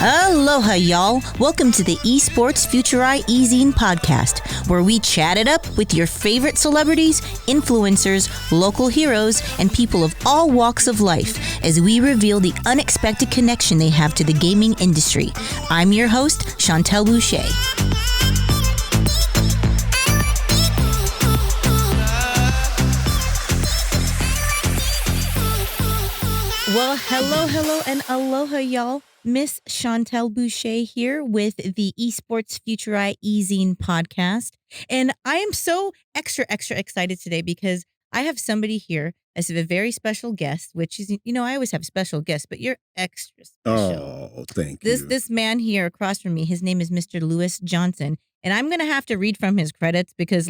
Aloha, y'all. Welcome to the Esports Futuri E-Zine podcast, where we chat it up with your favorite celebrities, influencers, local heroes, and people of all walks of life as we reveal the unexpected connection they have to the gaming industry. I'm your host, Chauntel Boucher. Well, hello, and aloha, y'all. Miss Chauntel Boucher here with the Esports Futuri E-Zine podcast. And I am so extra excited today because I have somebody here as a very special guest, which is, I always have special guests, but you're extra special. Oh, thank you. This man here across from me, his name is Mr. Lewis Johnson. And I'm going to have to read from his credits because,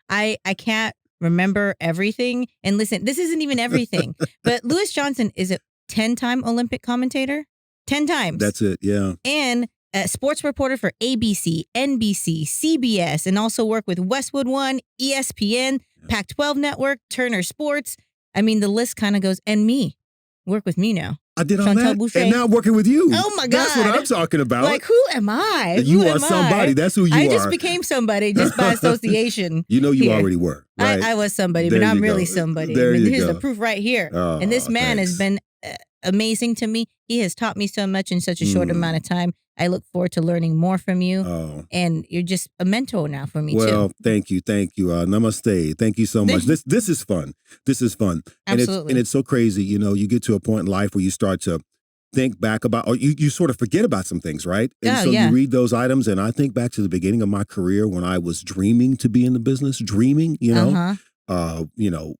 I can't remember everything. And listen, this isn't even everything. But Lewis Johnson is a 10-time Olympic commentator. 10 times. That's it, yeah. And a sports reporter for ABC, NBC, CBS, and also work with Westwood One, ESPN, Pac-12 Network, Turner Sports. I mean, the list kind of goes, and me. Work with me now. I did all Chauntel that, Boucher. and now I'm working with you. Oh, my God. That's what I'm talking about. Like, who am I? You are somebody. That's who you are. I just became somebody just by association. You already were, right? I was somebody, There but I'm you really go. somebody. There you here's go. the proof right here. Oh, And this man has been amazing to me. He has taught me so much in such a short amount of time. I look forward to learning more from you. Oh. And you're just a mentor now for me, Well, too. thank you. Namaste. Thank you so much. This is fun. Absolutely. And it's so crazy. You get to a point in life where you start to think back about, or you sort of forget about some things, right? And you read those items, and I think back to the beginning of my career when I was dreaming to be in the business,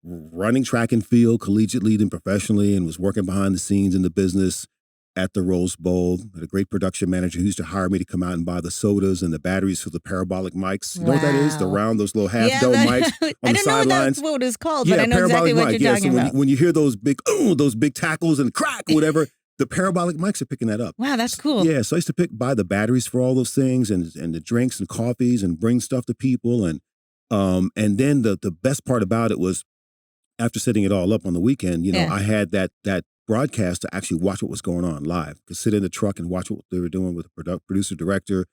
running track and field collegiately and professionally, and was working behind the scenes in the business at the Rose Bowl. Had a great production manager who used to hire me to come out and buy the sodas and the batteries for the parabolic mics. You know what that is? The round, those little half dome mics on the sidelines. I don't know that's what it's called, but I know exactly what you're talking about. When you hear those big tackles and crack or whatever, the parabolic mics are picking that up. Wow, that's cool. Yeah, so I used to buy the batteries for all those things and the drinks and coffees and bring stuff to people. And then the best part about it was after setting it all up on the weekend, I had that broadcast to actually watch what was going on live. Could sit in the truck and watch what they were doing with the producer director,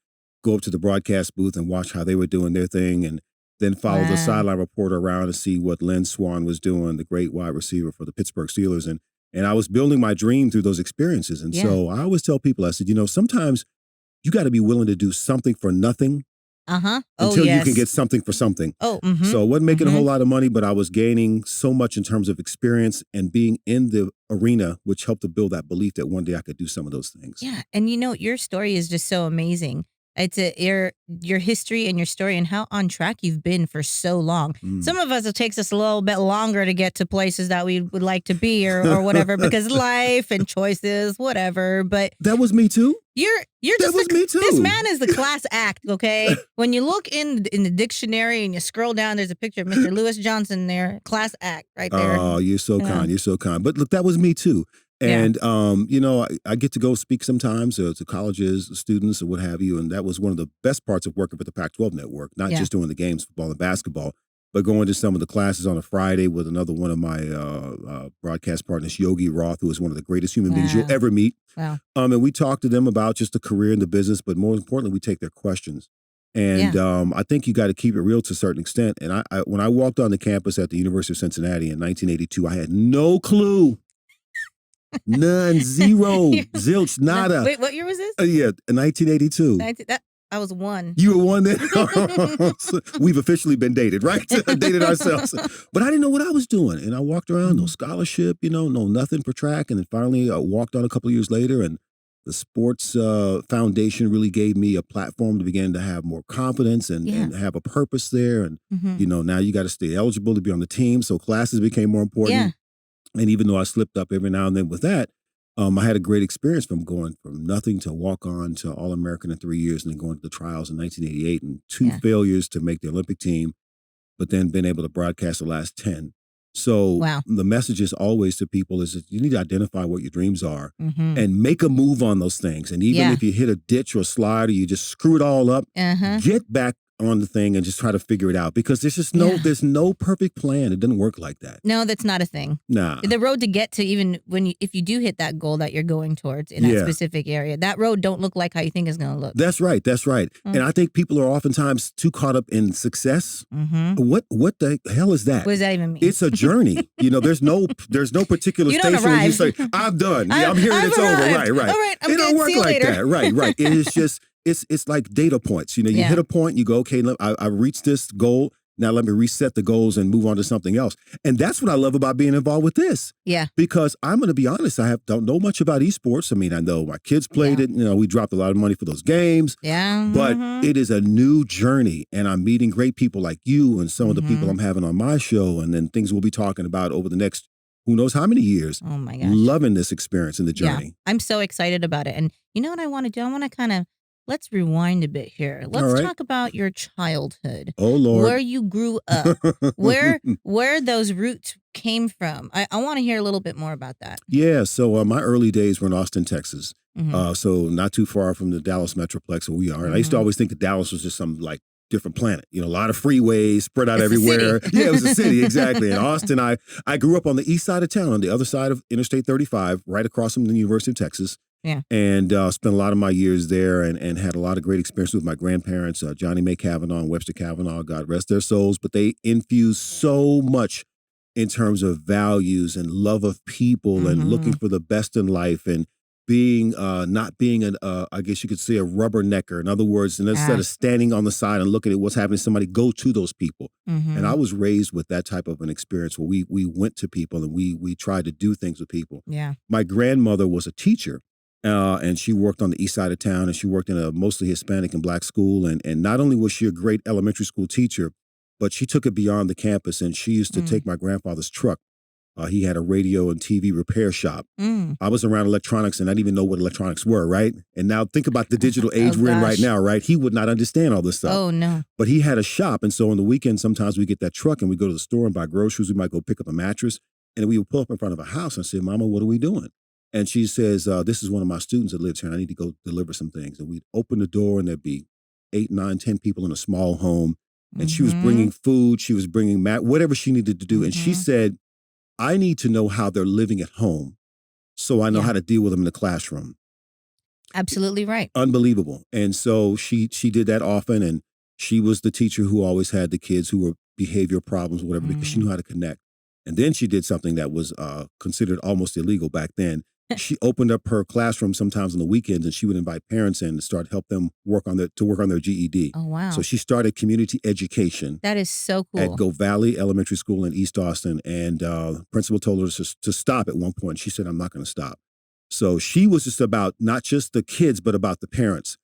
go up to the broadcast booth and watch how they were doing their thing, and then follow the sideline reporter around to see what Lynn Swann was doing, the great wide receiver for the Pittsburgh Steelers. And I was building my dream through those experiences. And so I always tell people, I said, sometimes you got to be willing to do something for nothing until you can get something for something. So I wasn't making a whole lot of money, but I was gaining so much in terms of experience and being in the arena, which helped to build that belief that one day I could do some of those things. Yeah. And your story is just so amazing. It's your history and your story and how on track you've been for so long. Some of us, it takes us a little bit longer to get to places that we would like to be or whatever, because life and choices, whatever. But that was me too. You're that just was me too. This man is the class act, okay? When you look in the dictionary and you scroll down, there's a picture of Mr. Lewis Johnson there, class act right there. Oh, you're so kind. You're so kind. But look, that was me too. And, I get to go speak sometimes to colleges, students, or what have you. And that was one of the best parts of working for the Pac-12 network, not just doing the games, football and basketball, but going to some of the classes on a Friday with another one of my broadcast partners, Yogi Roth, who is one of the greatest human beings you'll ever meet. Wow. And we talk to them about just the career and the business, but more importantly, we take their questions. And I think you got to keep it real to a certain extent. And I when I walked on the campus at the University of Cincinnati in 1982, I had no clue. None, zero, zilch, nada. Wait, what year was this? In 1982. I was one. You were one then? So we've officially been dated, right? Dated ourselves. But I didn't know what I was doing. And I walked around, no scholarship, no nothing for track. And then finally I walked on a couple of years later, and the sports foundation really gave me a platform to begin to have more confidence and have a purpose there. And, now you got to stay eligible to be on the team. So classes became more important. Yeah. And even though I slipped up every now and then with that, I had a great experience from going from nothing to walk on to All-American in 3 years and then going to the trials in 1988 and two failures to make the Olympic team, but then being able to broadcast the last 10. So the message is always to people is that you need to identify what your dreams are and make a move on those things. And even if you hit a ditch or a slide or you just screw it all up, get back on the thing and just try to figure it out because there's no perfect plan. It doesn't work like that. No, that's not a thing. Nah. The road to get to even if you do hit that goal that you're going towards in that specific area, that road don't look like how you think it's going to look. That's right. And I think people are oftentimes too caught up in success. What the hell is that? What does that even mean? It's a journey. There's no particular station where you say, I'm done. Yeah, I'm here and it's over. Right. All right, it don't work like later. that. Right. It is just, it's like data points. You hit a point, you go, okay, I reached this goal. Now let me reset the goals and move on to something else. And that's what I love about being involved with this. Yeah. Because I'm going to be honest, don't know much about esports. I mean, I know my kids played it. We dropped a lot of money for those games. Yeah. But it is a new journey. And I'm meeting great people like you and some of the people I'm having on my show. And then things we'll be talking about over the next who knows how many years. Oh my gosh. Loving this experience and the journey. Yeah. I'm so excited about it. And you know what I want to do? I want to let's rewind a bit here. Let's talk about your childhood. Oh, Lord. Where you grew up. where those roots came from. I want to hear a little bit more about that. Yeah. So my early days were in Austin, Texas. So not too far from the Dallas Metroplex where we are. And I used to always think that Dallas was just some different planet. A lot of freeways spread out everywhere. Yeah, it was a city, exactly. In Austin, I grew up on the east side of town, on the other side of Interstate 35, right across from the University of Texas. Yeah. And spent a lot of my years there and had a lot of great experiences with my grandparents, Johnny May Kavanaugh and Webster Kavanaugh, God rest their souls. But they infused so much in terms of values and love of people and looking for the best in life and being not being I guess you could say a rubbernecker. In other words, instead of standing on the side and looking at what's happening to somebody, go to those people. And I was raised with that type of an experience where we went to people and we tried to do things with people. Yeah. My grandmother was a teacher. And she worked on the east side of town, and she worked in a mostly Hispanic and Black school. And not only was she a great elementary school teacher, but she took it beyond the campus. And she used to take my grandfather's truck. He had a radio and TV repair shop. I was around electronics, and I didn't even know what electronics were, right? And now think about the digital age we're in right now, right? He would not understand all this stuff. Oh, no. But he had a shop, and so on the weekend, sometimes we get that truck, and we go to the store and buy groceries. We might go pick up a mattress, and we would pull up in front of a house and say, Mama, what are we doing? And she says, this is one of my students that lives here, and I need to go deliver some things. And we'd open the door, and there'd be 8, 9, 10 people in a small home. And she was bringing food. She was bringing whatever she needed to do. And she said, I need to know how they're living at home so I know how to deal with them in the classroom. Absolutely right. Unbelievable. And so she did that often. And she was the teacher who always had the kids who were behavior problems, whatever, because she knew how to connect. And then she did something that was considered almost illegal back then. She opened up her classroom sometimes on the weekends, and she would invite parents in to help them work on their GED. Oh, wow. So she started community education. That is so cool. At Go Valley Elementary School in East Austin. And the principal told her to stop at one point. She said, I'm not going to stop. So she was just about not just the kids, but about the parents.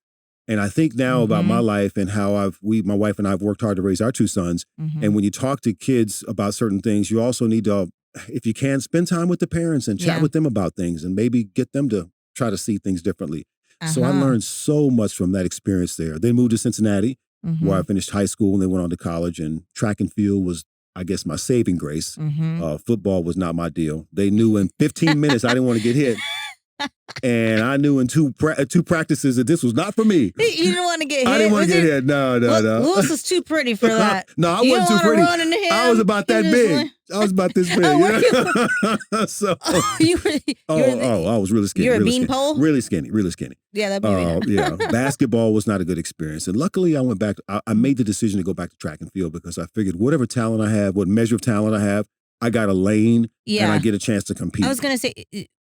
And I think now about my life and how my wife and I have worked hard to raise our 2 sons. And when you talk to kids about certain things, you also need to, if you can, spend time with the parents and chat with them about things and maybe get them to try to see things differently. So I learned so much from that experience there. Then moved to Cincinnati, where I finished high school and then went on to college. And track and field was, I guess, my saving grace. Football was not my deal. They knew in 15 minutes I didn't want to get hit. And I knew in two practices that this was not for me. You didn't want to get hit? I didn't want to get hit. No. Lewis was too pretty for that. No, I wasn't too pretty. I was about that big. I was about this big. So, I was really skinny. You're a beanpole? Really skinny. Yeah, that'd be yeah. Basketball was not a good experience. And luckily I went back. I made the decision to go back to track and field because I figured whatever talent I have, what measure of talent I have, I got a lane and I get a chance to compete. I was going to say,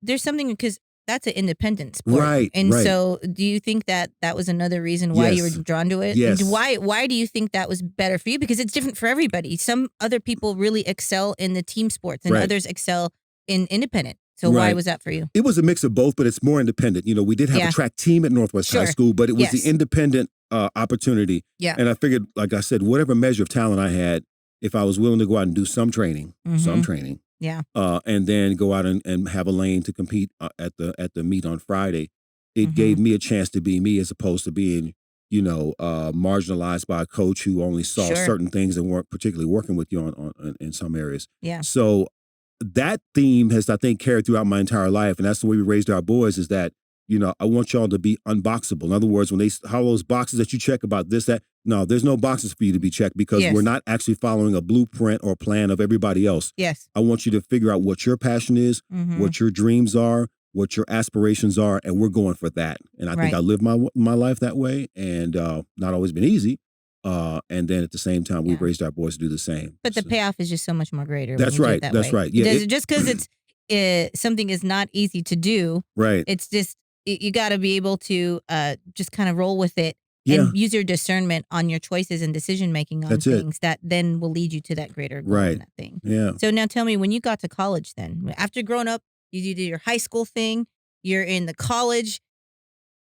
there's something because that's an independent sport. Right. And so do you think that was another reason why you were drawn to it? Yes. And why do you think that was better for you? Because it's different for everybody. Some other people really excel in the team sports and others excel in independent. So why was that for you? It was a mix of both, but it's more independent. We did have a track team at Northwest High School, but it was the independent opportunity. Yeah. And I figured, like I said, whatever measure of talent I had, if I was willing to go out and do some training, yeah, and then go out and have a lane to compete at the meet on Friday, it gave me a chance to be me as opposed to being, marginalized by a coach who only saw certain things and weren't particularly working with you on in some areas. Yeah. So that theme has, I think, carried throughout my entire life, and that's the way we raised our boys. Is that I want y'all to be unboxable. In other words, how those boxes that you check about this, that, no, there's no boxes for you to be checked because Yes. we're not actually following a blueprint or plan of everybody else. Yes. I want you to figure out what your passion is, what your dreams are, what your aspirations are, and we're going for that. And I think I live my life that way, and not always been easy. And then at the same time, we've raised our boys to do the same. But the payoff is just so much more greater. That's right. That's right. Yeah. Just because something is not easy to do. Right. It's just, you got to be able to just kind of roll with it and use your discernment on your choices and decision making on things that then will lead you to that greater goal in that thing. Yeah. So now tell me, when you got to college then, after growing up, you did your high school thing, you're in the college,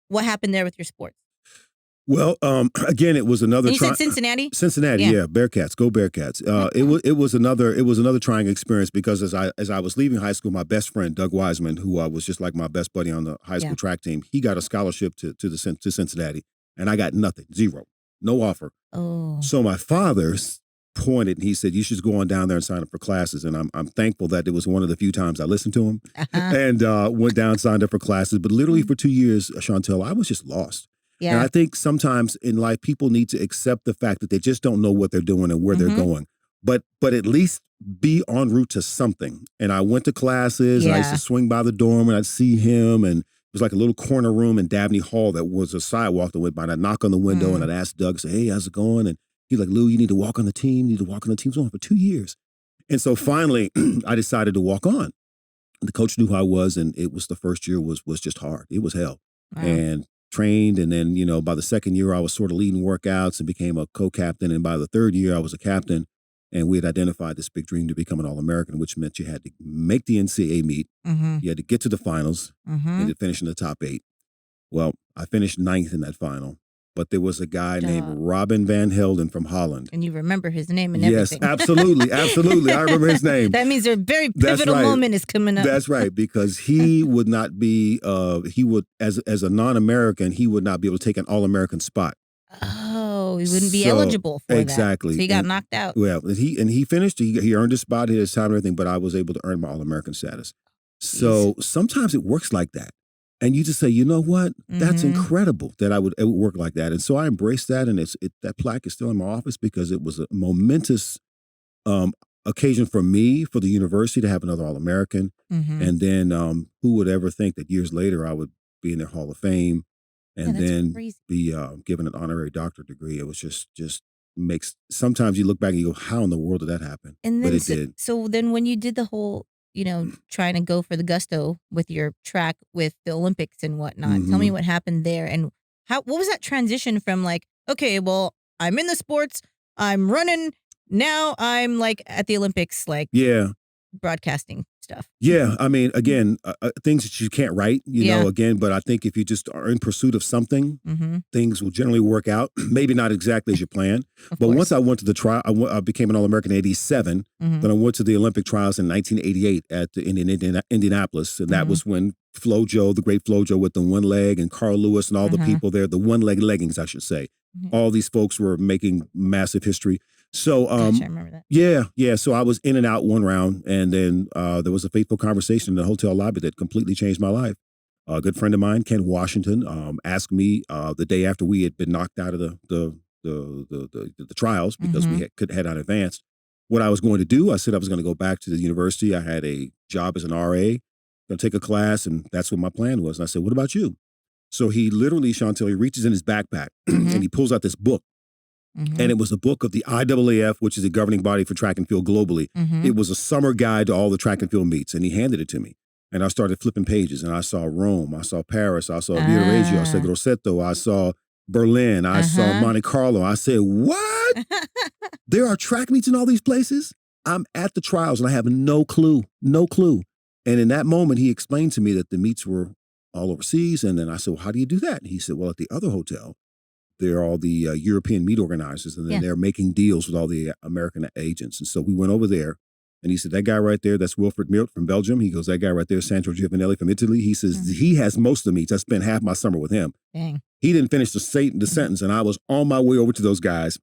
what happened there with your sports? Well, again, it was another. And you said Cincinnati. Cincinnati, yeah, Bearcats, go Bearcats. It was another trying experience because as I was leaving high school, my best friend Doug Wiseman, who was just like my best buddy on the high school track team, he got a scholarship to Cincinnati, and I got nothing, zero, no offer. Oh, so my father pointed and he said, "You should go on down there and sign up for classes." And I'm thankful that it was one of the few times I listened to him and went down, signed up for classes. But literally for 2 years, Chauntel, I was just lost. Yeah. And I think sometimes in life, people need to accept the fact that they just don't know what they're doing and where they're going. But at least be en route to something. And I went to classes, and I used to swing by the dorm, and I'd see him, and it was like a little corner room in Dabney Hall that was a sidewalk that went by, and I'd knock on the window, and I'd ask Doug, say, "Hey, how's it going?" And he's like, "Lou, you need to walk on the team. You need to walk on the team." It was on for 2 years. And so finally, I decided to walk on. The coach knew who I was, and it was the first year was just hard. It was hell. Wow. And trained, and then by the second year I was sort of leading workouts and became a co-captain, and by the third year I was a captain, and we had identified this big dream to become an All-American, which meant you had to make the NCAA meet, you had to get to the finals, and to finish in the top 8. Well, I finished 9th in that final, but there was a guy named Robin Van Helden from Holland. And you remember his name and everything. Yes, absolutely. I remember his name. That means a very pivotal moment is coming up. That's right, because he would not be, as a non-American, he would not be able to take an All-American spot. Oh, he wouldn't be eligible for exactly. that. So he got knocked out. Well, he finished, he earned his spot, he had his time and everything, but I was able to earn my All-American status. So sometimes it works like that. And you just say, you know what? That's incredible that it would work like that. And so I embraced that, and that plaque is still in my office because it was a momentous occasion for me, for the university, to have another All-American. And then who would ever think that years later I would be in their Hall of Fame and then be given an honorary doctorate degree. It was just makes, sometimes you look back and you go, how in the world did that happen? And then, but it did. So then when you did the whole, trying to go for the gusto with your track with the Olympics and whatnot. Tell me what happened there, and what was that transition from, like, okay, well, I'm in the sports, I'm running, now I'm like at the Olympics, like broadcasting stuff. Yeah, I mean, again, things that you can't write, again, but I think if you just are in pursuit of something, things will generally work out. Maybe not exactly as you plan. But once I went to the trial, I became an All-American in 87. Then I went to the Olympic trials in 1988 in Indianapolis. And that was when Flojo, the great Flojo with the one leg, and Carl Lewis and all the people there, the one leg leggings, I should say. All these folks were making massive history. So, Gosh, I remember that. Yeah. So I was in and out one round, and then there was a fateful conversation in the hotel lobby that completely changed my life. A good friend of mine, Ken Washington, asked me the day after we had been knocked out of the trials because we had not advanced, what I was going to do. I said I was going to go back to the university. I had a job as an RA, going to take a class, and that's what my plan was. And I said, "What about you?" So he literally, Chauntel, he reaches in his backpack and he pulls out this book. And it was a book of the IAAF, which is the governing body for track and field globally. It was a summer guide to all the track and field meets, and he handed it to me. And I started flipping pages, and I saw Rome, I saw Paris, I saw Viareggio, I saw Grosseto, I saw Berlin, I saw Monte Carlo. I said, what? There are track meets in all these places? I'm at the trials, and I have no clue. And in that moment, he explained to me that the meets were all overseas. And then I said, well, how do you do that? And he said, well, at the other hotel, they're all the European meet organizers, and then they're making deals with all the American agents. And so we went over there, and he said, that guy right there, that's Wilfred Milt from Belgium. He goes, that guy right there, Sandro Giovanelli from Italy. He says, he has most of the meets. I spent half my summer with him. Dang. He didn't finish the sentence, and I was on my way over to those guys,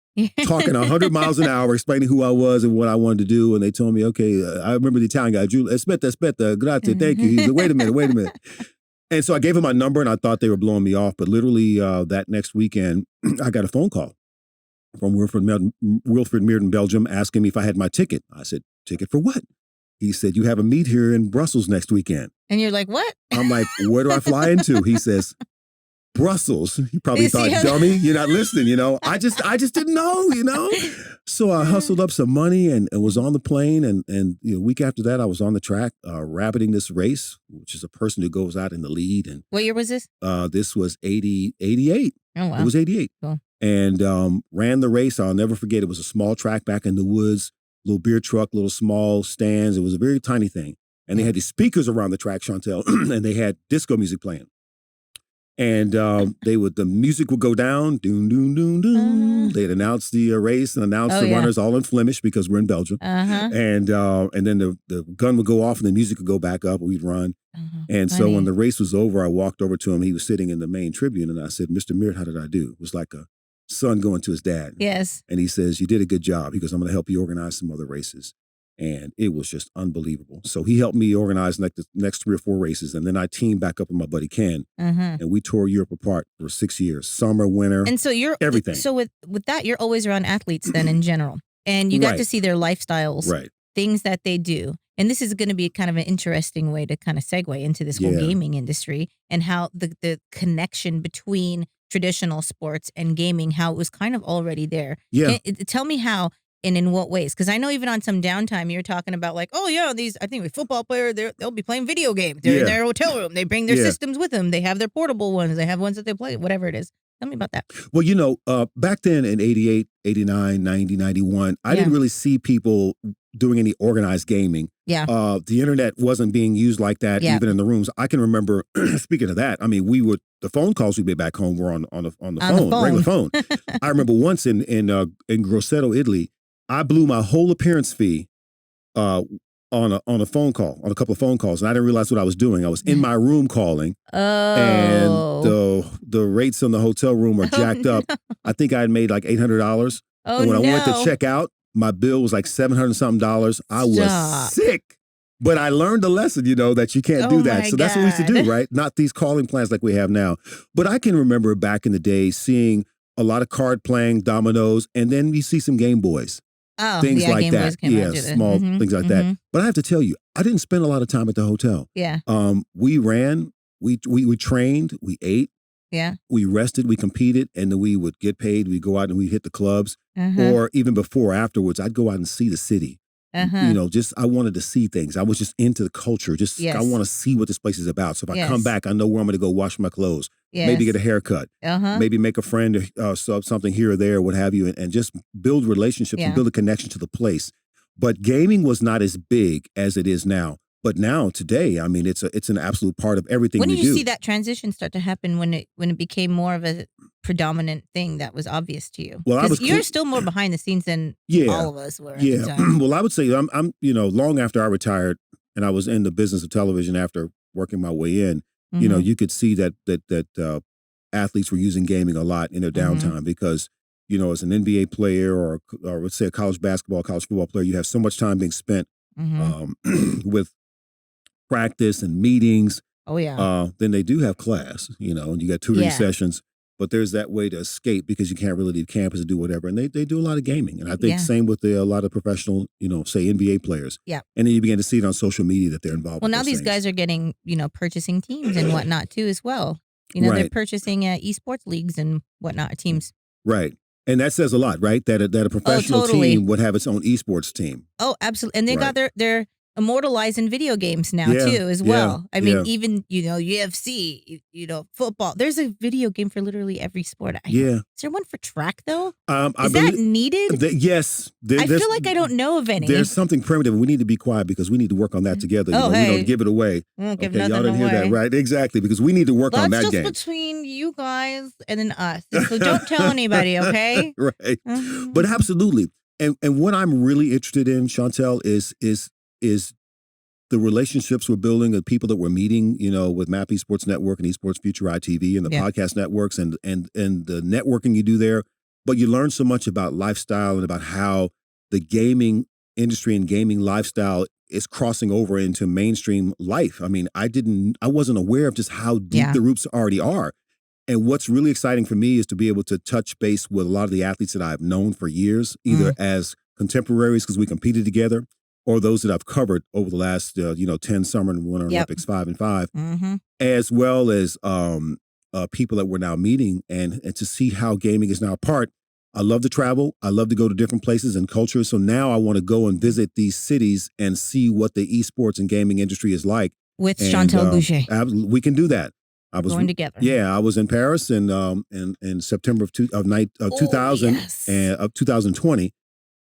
talking 100 miles an hour, explaining who I was and what I wanted to do. And they told me, okay, I remember the Italian guy, Giulio, aspetta, grazie, thank you. He said, wait a minute. And so I gave him my number, and I thought they were blowing me off. But literally that next weekend, I got a phone call from Wilfred Meerden, Belgium, asking me if I had my ticket. I said, ticket for what? He said, you have a meet here in Brussels next weekend. And you're like, what? I'm like, where do I fly into? He says, Brussels. He probably thought, dummy, you're not listening, I just didn't know, So I hustled up some money and was on the plane. And a week after that, I was on the track rabbiting this race, which is a person who goes out in the lead. And what year was this? This was 88. Oh, wow. It was 88. Cool. And ran the race. I'll never forget. It was a small track back in the woods, little beer truck, little small stands. It was a very tiny thing. And they had these speakers around the track, Chauntel, and they had disco music playing. And the music would go down, doom, doom, doom, doom. They'd announce the race and announce the runners all in Flemish because we're in Belgium. And then the gun would go off and the music would go back up and we'd run. And so when the race was over, I walked over to him. He was sitting in the main tribune and I said, Mr. Meert, how did I do? It was like a son going to his dad. Yes. And he says, you did a good job. He goes, I'm going to help you organize some other races. And it was just unbelievable. So he helped me organize the next 3 or 4 races. And then I teamed back up with my buddy Ken. And we tore Europe apart for 6 years. Summer, winter, and so you're everything. So with that, you're always around athletes then in general. And you got to see their lifestyles, things that they do. And this is going to be kind of an interesting way to kind of segue into this whole gaming industry and how the connection between traditional sports and gaming, how it was kind of already there. Yeah. Tell me how. And in what ways? Because I know even on some downtime, you're talking about like, oh yeah, I think with football player, they'll be playing video games. They're in their hotel room. They bring their systems with them. They have their portable ones. They have ones that they play, whatever it is. Tell me about that. Well, back then in 88, 89, 90, 91, I didn't really see people doing any organized gaming. Yeah. The internet wasn't being used like that even in the rooms. I can remember, speaking of that, I mean, the phone calls we made back home were on the phone, regular phone. I remember once in Grosseto, Italy, I blew my whole appearance fee on a phone call, on a couple of phone calls, and I didn't realize what I was doing. I was in my room calling, and the rates in the hotel room were jacked up. I think I had made like $800. And when I went to check out, my bill was like $700-something. I was sick. But I learned a lesson, that you can't do that. So that's what we used to do, right? Not these calling plans like we have now. But I can remember back in the day seeing a lot of card playing, dominoes, and then you see some Game Boys. Oh, things like Game that. Boys came out Small things like that. But I have to tell you, I didn't spend a lot of time at the hotel. Yeah. We ran, we trained, we ate. Yeah. We rested, we competed, and then we would get paid. We'd go out and we'd hit the clubs. Or even before, afterwards, I'd go out and see the city. I wanted to see things. I was just into the culture. I want to see what this place is about. So if I come back, I know where I'm going to go wash my clothes. Maybe get a haircut. Maybe make a friend or something here or there, what have you, and just build relationships and build a connection to the place. But gaming was not as big as it is now. But now, today, I mean, it's an absolute part of everything we do. When did you see that transition start to happen when it became more of a predominant thing that was obvious to you? Well, you're still more behind the scenes than all of us were at the Yeah. time. Well, I would say I'm long after I retired and I was in the business of television after working my way in, you could see that athletes were using gaming a lot in their downtime because, as an NBA player or let's say a college football player, you have so much time being spent with practice and meetings. Oh yeah. Then they do have class, and you got tutoring sessions, but there's that way to escape because you can't really leave campus and do whatever. And they do a lot of gaming. And I think same with a lot of professional, say NBA players. Yeah. And then you begin to see it on social media that they're involved Well, with now these things. guys are getting, purchasing teams and whatnot too as well. They're purchasing esports leagues and whatnot teams. Right. And that says a lot, right? That a professional team would have its own esports team. Oh, absolutely. And they got their immortalized in video games now too as well. I mean, even UFC, football. There's a video game for literally every sport. Is there one for track though? Is that needed? Yes. I feel like I don't know of any. There's something primitive. We need to be quiet because we need to work on that together. We don't give it away. We won't give y'all nothing didn't hear away. that, right? Exactly, because we need to work on that That's game. just between you guys and then us. So don't tell anybody, okay? Right. But absolutely. And what I'm really interested in, Chauntel, is the relationships we're building, the people that we're meeting, with MAP Esports Network and Esports Futuri TV and the podcast networks and the networking you do there. But you learn so much about lifestyle and about how the gaming industry and gaming lifestyle is crossing over into mainstream life. I mean, I wasn't aware of just how deep the roots already are. And what's really exciting for me is to be able to touch base with a lot of the athletes that I've known for years, either as contemporaries because we competed together, or those that I've covered over the last 10 Summer and Winter Olympics 5 and 5, as well as people that we're now meeting, and to see how gaming is now a part. I love to travel. I love to go to different places and cultures. So now I want to go and visit these cities and see what the esports and gaming industry is like. With Chauntel Boucher. We can do that. I was going together. Yeah, I was in Paris in September of 2000 and of 2020,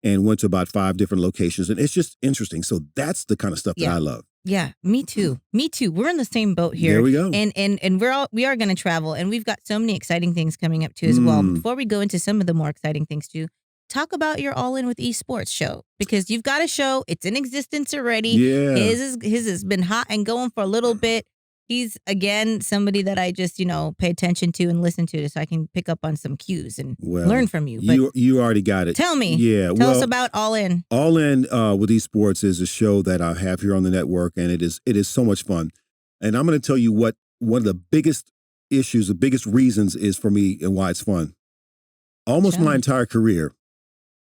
and went to about 5 different locations, and it's just interesting. So that's the kind of stuff that I love. Yeah, me too. Me too. We're in the same boat here. There we go. And we are going to travel, and we've got so many exciting things coming up too as well. Before we go into some of the more exciting things too, talk about your All In with Esports show, because you've got a show. It's in existence already. Yeah. His has been hot and going for a little bit. He's, again, somebody that I just, pay attention to and listen to so I can pick up on some cues and learn from you. But you already got it. Tell me. Yeah. Tell us about All In. All In with Esports is a show that I have here on the network, and it is so much fun. And I'm going to tell you what one of the biggest issues, the biggest reasons is for me and why it's fun. Almost my entire career,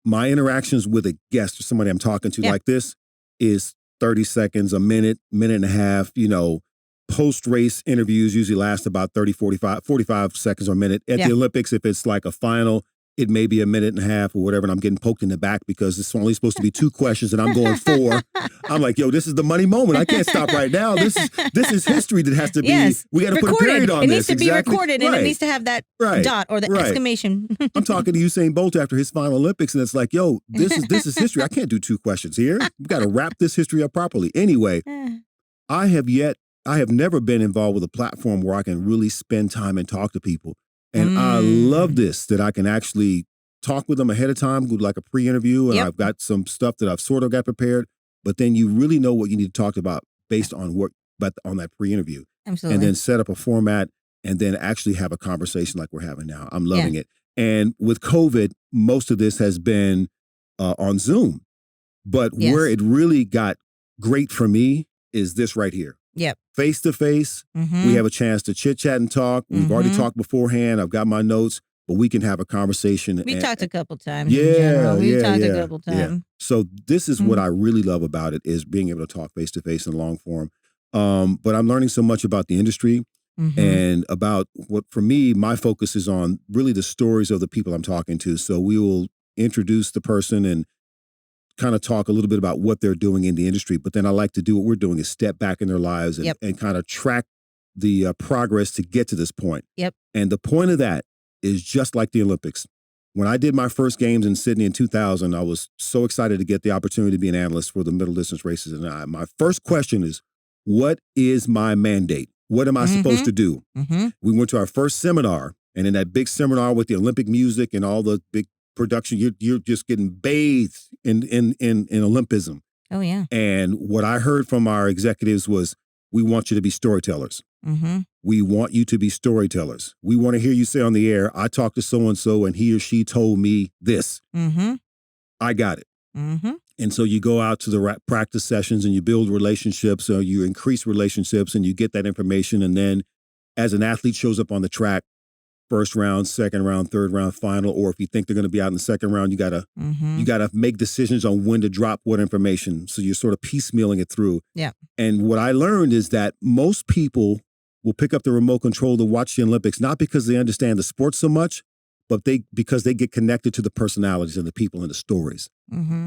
my interactions with a guest or somebody I'm talking to like this is 30 seconds, a minute, minute and a half, post-race interviews usually last about 30, 45 seconds or a minute. At the Olympics, if it's like a final, it may be a minute and a half or whatever, and I'm getting poked in the back because it's only supposed to be 2 questions and I'm going 4. I'm like, yo, this is the money moment. I can't stop right now. This is history that has to be, we got to put a period on this. It needs to be recorded, and it needs to have that dot or the exclamation. I'm talking to Usain Bolt after his final Olympics, and it's like, yo, this is history. I can't do 2 questions here. We've got to wrap this history up properly. Anyway, I have never been involved with a platform where I can really spend time and talk to people. And I love this, that I can actually talk with them ahead of time, do like a pre-interview, and I've got some stuff that I've sort of got prepared, but then you really know what you need to talk about based on on that pre-interview. Absolutely. And then set up a format and then actually have a conversation like we're having now. I'm loving it. And with COVID, most of this has been on Zoom. But where it really got great for me is this right here. Yep. Face to face, we have a chance to chit chat and talk. We've already talked beforehand. I've got my notes, but we can have a conversation. We talked a couple times. We've talked a couple times. Yeah. So this is what I really love about it, is being able to talk face to face in long form. But I'm learning so much about the industry and about what, for me, my focus is on really the stories of the people I'm talking to. So we will introduce the person and kind of talk a little bit about what they're doing in the industry. But then I like to do what we're doing, is step back in their lives and kind of track the progress to get to this point. And the point of that is just like the Olympics. When I did my first games in Sydney in 2000, I was so excited to get the opportunity to be an analyst for the middle distance races. And my first question is, what is my mandate? What am I supposed to do? We went to our first seminar, and in that big seminar with the Olympic music and all the big production, you're just getting bathed in Olympism. Oh, yeah. And what I heard from our executives was, we want you to be storytellers. We want you to be storytellers. We want to hear you say on the air, I talked to so-and-so and he or she told me this. I got it. And so you go out to the practice sessions and you build relationships, or you increase relationships, and you get that information. And then as an athlete shows up on the track, first round, second round, third round, final, or if you think they're going to be out in the second round, you gotta make decisions on when to drop what information. So you're sort of piecemealing it through. Yeah. And what I learned is that most people will pick up the remote control to watch the Olympics, not because they understand the sport so much, but because they get connected to the personalities and the people and the stories.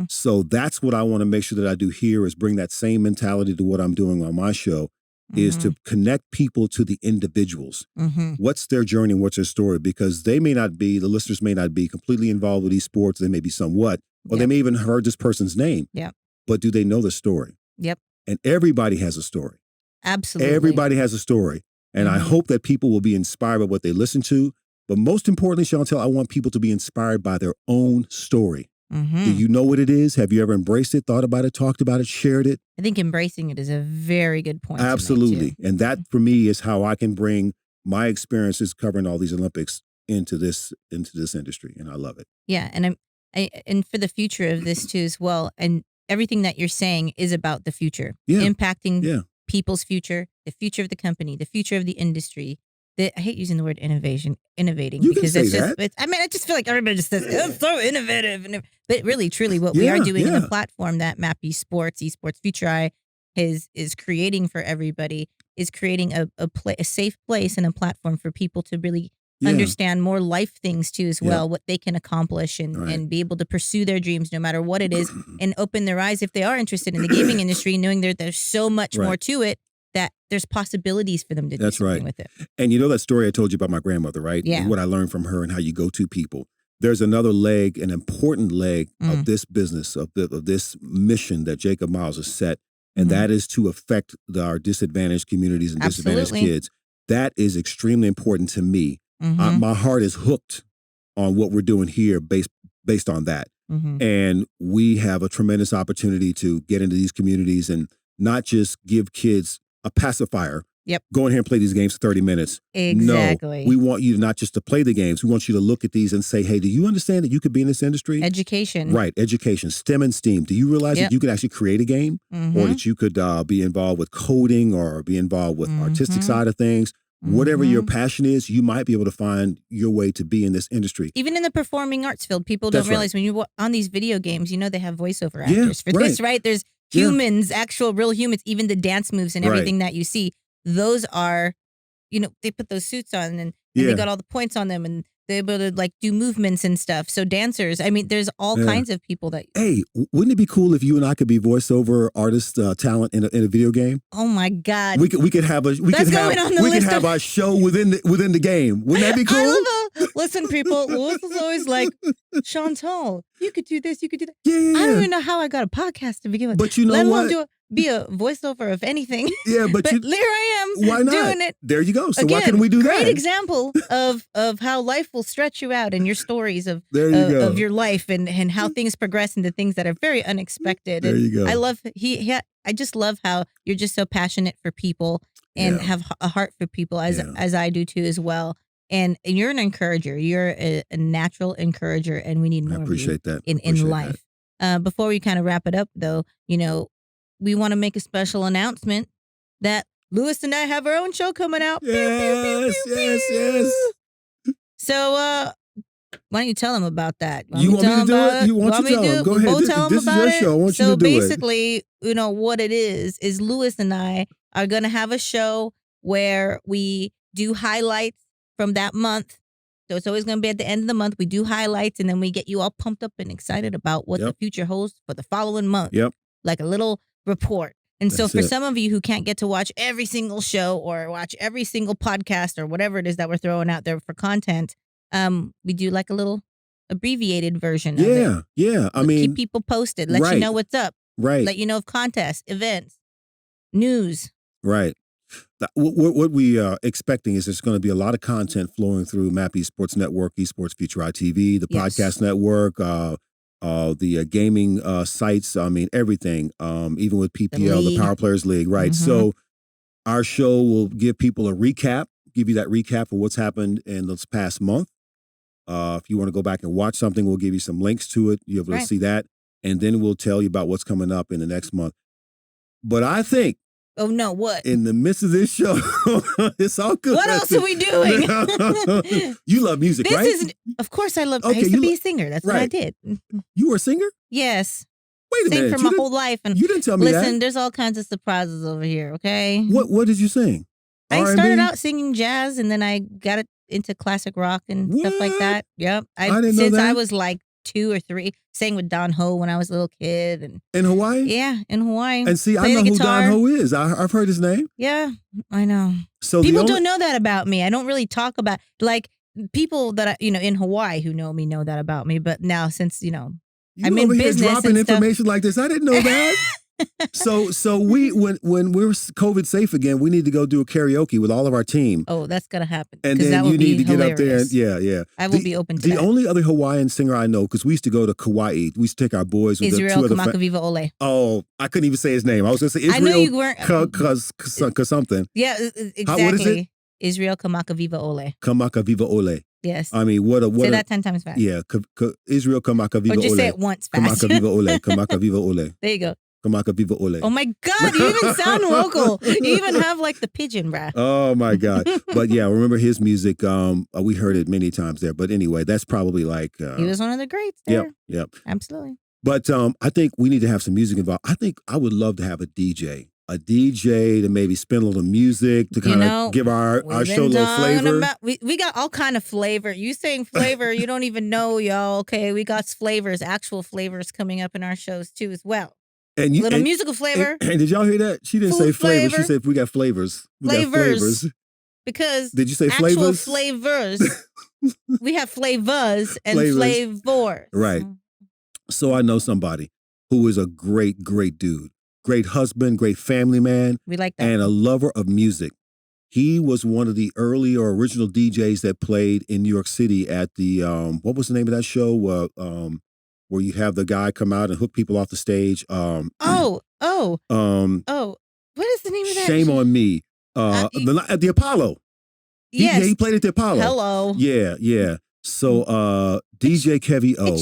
So that's what I want to make sure that I do here, is bring that same mentality to what I'm doing on my show. Is to connect people to the individuals. What's their journey? What's their story? Because the listeners may not be completely involved with esports. They may be somewhat, or they may even heard this person's name. But do they know the story? And everybody has a story. Absolutely. Everybody has a story. And I hope that people will be inspired by what they listen to. But most importantly, Chauntel, I want people to be inspired by their own story. Do you know what it is? Have you ever embraced it, thought about it, talked about it, shared it? I think embracing it is a very good point. Absolutely. And that, for me, is how I can bring my experiences covering all these Olympics into this industry. And I love it. Yeah. And and for the future of this too as well. And everything that you're saying is about the future, Yeah. impacting Yeah. people's future, the future of the company, the future of the industry. I hate using the word innovating You because can it's say just, that. I just feel like everybody just says, it's so innovative. But really, truly, what we are doing in the platform that Map Esports, Futuri is creating for everybody is creating a safe place and a platform for people to really understand more life things too as well, what they can accomplish and be able to pursue their dreams no matter what it is and open their eyes if they are interested in the gaming industry, knowing there's so much more to it that there's possibilities for them to do something with it. And you know that story I told you about my grandmother, right? Yeah. And what I learned from her and how you go to people. There's another leg, an important leg of this business, of this mission that Jacob Miles has set, and that is to affect our disadvantaged communities and disadvantaged kids. That is extremely important to me. My heart is hooked on what we're doing here based on that. And we have a tremendous opportunity to get into these communities and not just give kids a pacifier. Go in here and play these games for 30 minutes. Exactly. No, we want you not just to play the games. We want you to look at these and say, hey, do you understand that you could be in this industry? Education. Right, education, STEM and STEAM. Do you realize that you could actually create a game or that you could be involved with coding or be involved with artistic side of things? Whatever your passion is, you might be able to find your way to be in this industry. Even in the performing arts field, people don't realize when you're on these video games, they have voiceover actors for this, right? There's humans, actual real humans, even the dance moves and everything that you see. Those are, they put those suits on and they got all the points on them and they're able to like do movements and stuff. So dancers, there's all kinds of people that. Hey, wouldn't it be cool if you and I could be voiceover artist talent in a video game? Oh my God, we could have have our show within the game. Wouldn't that be cool? I love listen, people. Lewis is always like, Chauntel, you could do this, you could do that. Yeah. I don't even know how I got a podcast to begin with. But you know what? Be a voiceover of anything. Yeah, but here I am. Why not? Doing it. There you go. So again, why couldn't we do that? Great example of how life will stretch you out and your stories of your life and how things progress into things that are very unexpected. There you go. I love I just love how you're just so passionate for people and have a heart for people as I do too as well. And you're an encourager. You're a natural encourager, and we need more. I appreciate of that. In life. Before we kind of wrap it up, though, we want to make a special announcement that Lewis and I have our own show coming out. Yes. So, why don't you tell them about that? You want me to do it? You want to tell them? Go ahead. This is your show. I want you to do it. So basically, what it is Lewis and I are going to have a show where we do highlights from that month. So it's always going to be at the end of the month. We do highlights and then we get you all pumped up and excited about what the future holds for the following month. Like a little report. And so for some of you who can't get to watch every single show or watch every single podcast or whatever it is that we're throwing out there for content, we do like a little abbreviated version of it. Yeah. Keep people posted. Let you know what's up. Right. Let you know of contests, events, news. Right. What we are expecting is there's going to be a lot of content flowing through Map Esports Network, Esports Futuri TV, the podcast network, the gaming sites. Everything. Even with PPL, the Power Players League. Right. So our show will give people a recap, give you that recap of what's happened in this past month. If you want to go back and watch something, we'll give you some links to it. You'll be able to see that. And then we'll tell you about what's coming up in the next month. But I think. Oh, no, what? In the midst of this show, it's all good. What else are we doing? You love music, right? Of course I love, I used to be a singer. That's what I did. You were a singer? Yes. Wait a minute. Sang for my whole life. And you didn't tell me that. Listen, there's all kinds of surprises over here, okay? What did you sing? I R&B? started out singing jazz and then I got into classic rock and stuff like that. Yep. I didn't know since that. I was like 2 or 3, sang with Don Ho when I was a little kid. And in Hawaii? Yeah, in Hawaii. And see, I know who Don Ho is. I've heard his name. Yeah, I know. So people don't know that about me. I don't really talk about, like, people that, in Hawaii who know me know that about me. But now since, I'm in business here dropping and information like this. I didn't know that. So we when we're COVID safe again, we need to go do a karaoke with all of our team. Oh, that's gonna happen. And then you need to get up there. And, yeah. I will be open to the that. only other Hawaiian singer I know, because we used to go to Kauai. We used to take our boys with Israel Kamakaviva Ole. Oh, I couldn't even say his name. I was gonna say Israel. I knew you weren't. Cause something. Yeah, exactly. What is it? Israel Kamakaviva Ole. Kamakaviva Ole. Yes. I mean, what say a that 10 times fast. Yeah, Israel Kamaka Viva Or just Ole. say it once fast. Kamaka Viva Ole. Kamaka Viva Ole. There you go. Kamaka Viva Ole. Oh my God, you even sound local. You even have like the pigeon, bruh. Oh my God. But yeah, remember his music. We heard it many times there. But anyway, that's probably like he was one of the greats there. Yep. Absolutely. But I think we need to have some music involved. I think I would love to have a DJ to maybe spin a little music to kind of give our show a little flavor. We got all kind of flavor. You saying flavor, you don't even know, y'all. Okay, we got flavors, actual flavors coming up in our shows too as well. And little musical flavor. And did y'all hear that? She didn't say flavor. She said we got flavors. We got flavors. Because did you say actual flavors? Flavors. We have flavors and flavors. Right. So I know somebody who is a great, great dude. Great husband, great family man. We like that. And a lover of music. He was one of the early or original DJs that played in New York City at the, what was the name of that show? Where you have the guy come out and hook people off the stage. What is the name of that? Shame on Me. At the Apollo. Yes. He played at the Apollo. Hello. Yeah. So DJ Kevy O.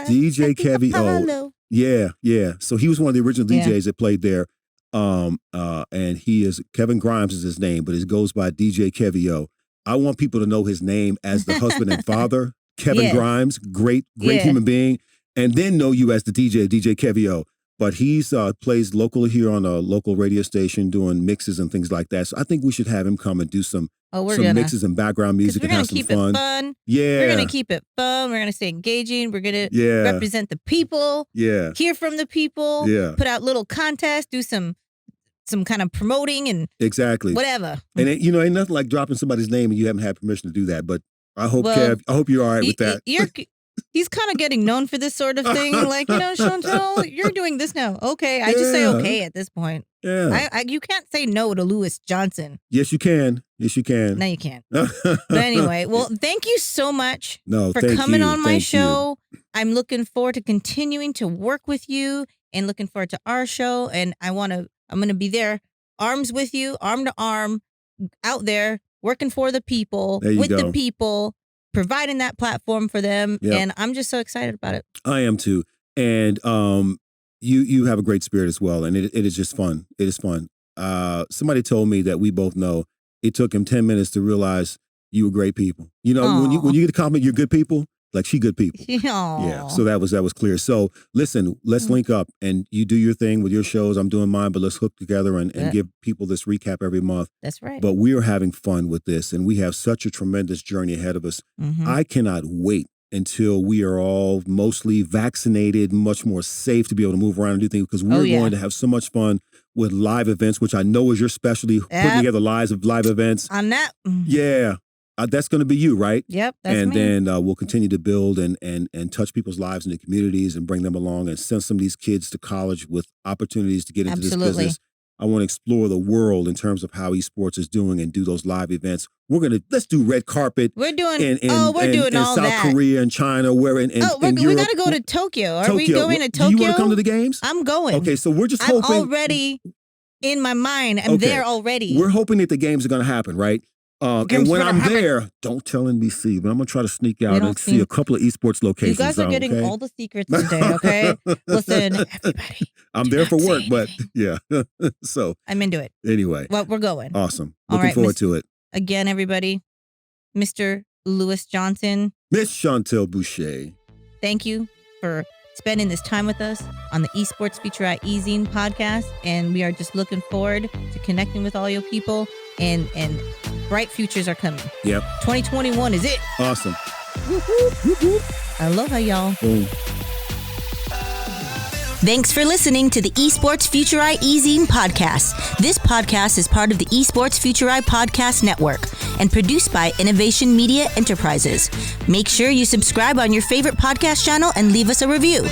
DJ Kevy O. Yeah. So he was one of the original DJs that played there. And he is, Kevin Grimes is his name, but it goes by DJ Kevy O. I want people to know his name as the husband and father. Kevin Grimes, great human being. And then know you as the DJ Kevy O. But he's plays locally here on a local radio station doing mixes and things like that. So I think we should have him come and do some mixes and background music and have some fun. It fun. Yeah. We're going to keep it fun. We're going to stay engaging. We're going to represent the people. Yeah. Hear from the people. Yeah. Put out little contests. Do some kind of promoting and whatever. And ain't nothing like dropping somebody's name and you haven't had permission to do that. But I hope, Kev, you're all right with that. He's kind of getting known for this sort of thing. Like, Chauntel, you're doing this now. Okay. I just say okay at this point. Yeah. You can't say no to Lewis Johnson. Yes, you can. No, you can't. But anyway, well, thank you so much for thank coming you. on my Thank show. you. I'm looking forward to continuing to work with you and looking forward to our show. And I'm going to be there, arms with you, arm to arm, out there, working for the people, with the people, providing that platform for them. Yep. And I'm just so excited about it. I am too. And you have a great spirit as well. And it is just fun. It is fun. Somebody told me that we both know it took him 10 minutes to realize you were great people. When you get a compliment, you're good people. Like she good people. Aww. Yeah. So that was clear. So listen, let's link up and you do your thing with your shows. I'm doing mine, but let's hook together and give people this recap every month. That's right. But we are having fun with this and we have such a tremendous journey ahead of us. Mm-hmm. I cannot wait until we are all mostly vaccinated, much more safe to be able to move around and do things because we're going to have so much fun with live events, which I know is your specialty, putting together live events. On that. Yeah. That's going to be you, right? Yep, that's and me. Then we'll continue to build and touch people's lives in the communities and bring them along and send some of these kids to college with opportunities to get into this business. I want to explore the world in terms of how esports is doing and do those live events. Let's do red carpet. We're doing in all South that. Korea and China. We got to go to Tokyo. Are we going to Tokyo? Do you want to come to the games? I'm going. Okay, so we're just hoping. I'm already in my mind. I'm there already. We're hoping that the games are going to happen, right? And when I'm there, don't tell NBC, but I'm going to try to sneak out and see a couple of esports locations. You guys are getting all the secrets today, okay? Listen, everybody. I'm there for work, but yeah. So I'm into it. Anyway. Well, we're going. Awesome. Looking forward to it. Again, everybody, Mr. Lewis Johnson. Miss Chauntel Boucher. Thank you for spending this time with us on the Esports Futuri E-Zine podcast. And we are just looking forward to connecting with all your people. And bright futures are coming. Yep. 2021 is it. Awesome. Aloha, y'all. Boom. Thanks for listening to the Esports Futuri E-Zine podcast. This podcast is part of the Esports Futuri podcast network and produced by Innovation Media Enterprises. Make sure you subscribe on your favorite podcast channel and leave us a review.